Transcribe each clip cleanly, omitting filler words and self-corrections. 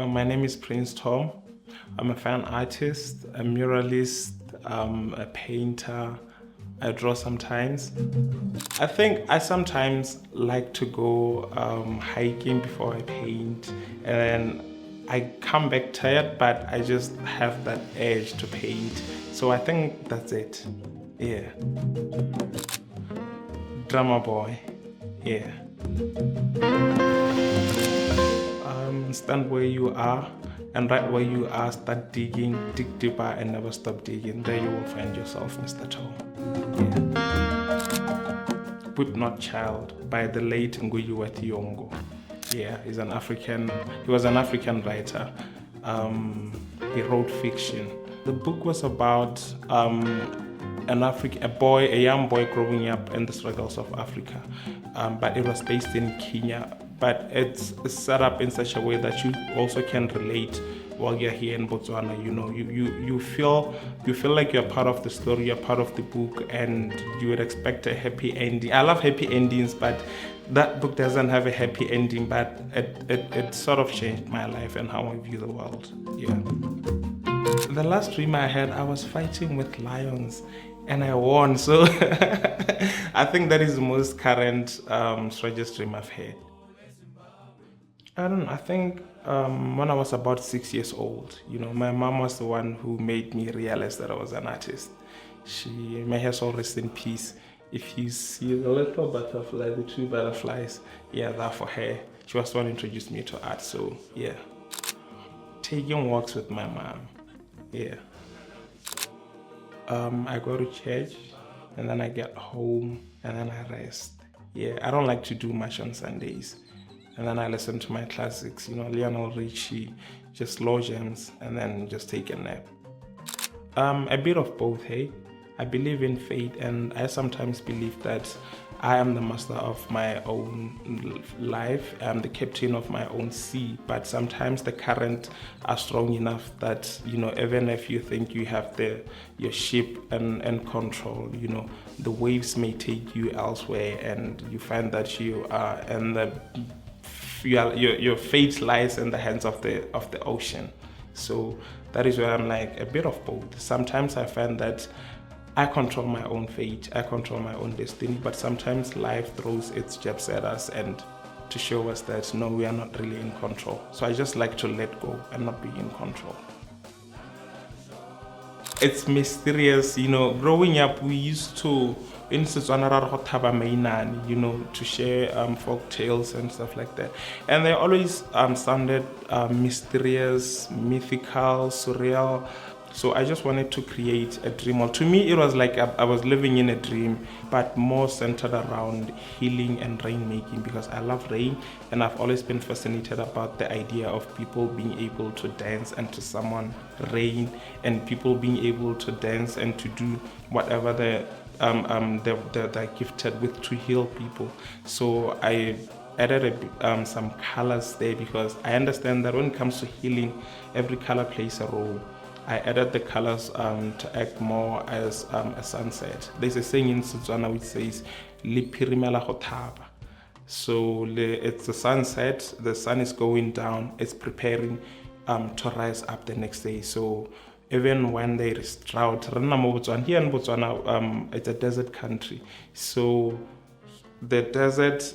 My name is Prince Tom. I'm a fan artist, a muralist, a painter. I draw sometimes. I think I sometimes like to go hiking before I paint, and then I come back tired, but I just have that urge to paint. So I think that's it. Yeah. Drummer boy. Yeah. Stand where you are, and right where you are, start digging, dig deeper and never stop digging. There you will find yourself, Mr. Tom. Yeah. Whip Not Child by the late Nguyiwe Thiong'o. Yeah, he was an African writer. He wrote fiction. The book was about a young boy growing up in the struggles of Africa, but it was based in Kenya. But it's set up in such a way that you also can relate while you're here in Botswana. You know, you feel like you're part of the story, you're part of the book, and you would expect a happy ending. I love happy endings, but that book doesn't have a happy ending. But it sort of changed my life and how I view the world. Yeah. The last dream I had, I was fighting with lions, and I won. So I think that is the most current strangest dream I've had. I don't know. I think when I was about 6 years old, my mom was the one who made me realize that I was an artist. May her soul rest in peace. If you see the little butterfly, the two butterflies, yeah, that for her. She was the one who introduced me to art. So yeah, taking walks with my mom. Yeah. I go to church, and then I get home, and then I rest. Yeah, I don't like to do much on Sundays. And then I listen to my classics, Lionel Richie, just slow jams, and then just take a nap. A bit of both, hey? I believe in fate, and I sometimes believe that I am the master of my own life. I'm the captain of my own sea, but sometimes the currents are strong enough that, even if you think you have your ship and control, the waves may take you elsewhere, and you find that you are in your fate lies in the hands of the ocean. So that is where I'm like a bit of both. Sometimes I find that I control my own fate, I control my own destiny, but sometimes life throws its jabs at us and to show us that no, we are not really in control. So I just like to let go and not be in control. It's mysterious, growing up we used to in Setswana to share folk tales and stuff like that, and they always sounded mysterious, mythical, surreal. So I just wanted to create a dream. Well, to me it was like I was living in a dream, but more centered around healing and rainmaking, because I love rain, and I've always been fascinated about the idea of people being able to dance and to summon rain, and people being able to dance and to do whatever they're gifted with to heal people. So I added some colors there, because I understand that when it comes to healing, every color plays a role. I added the colors to act more as a sunset. There's a saying in Setswana which says, "Liphirimela go thaba." So it's the sunset, the sun is going down, it's preparing to rise up the next day. So even when there is drought, here in Botswana, it's a desert country. So the desert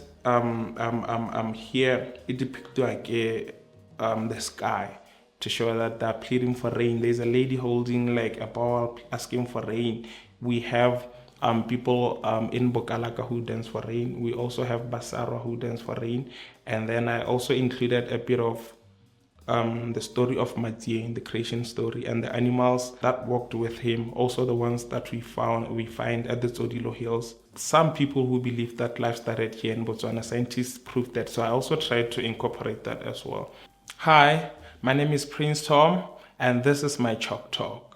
here, it depicts like the sky, to show that they're pleading for rain. There's a lady holding like a ball asking for rain. We have people in Bokalaka who dance for rain. We also have Basara who dance for rain. And then I also included a bit of the story of Matsieng, the creation story, and the animals that walked with him, also the ones that we find at the Zodilo Hills. Some people who believe that life started here in Botswana, scientists proved that, so I also tried to incorporate that as well. Hi, my name is Prince Tom, and this is my Chalk Talk.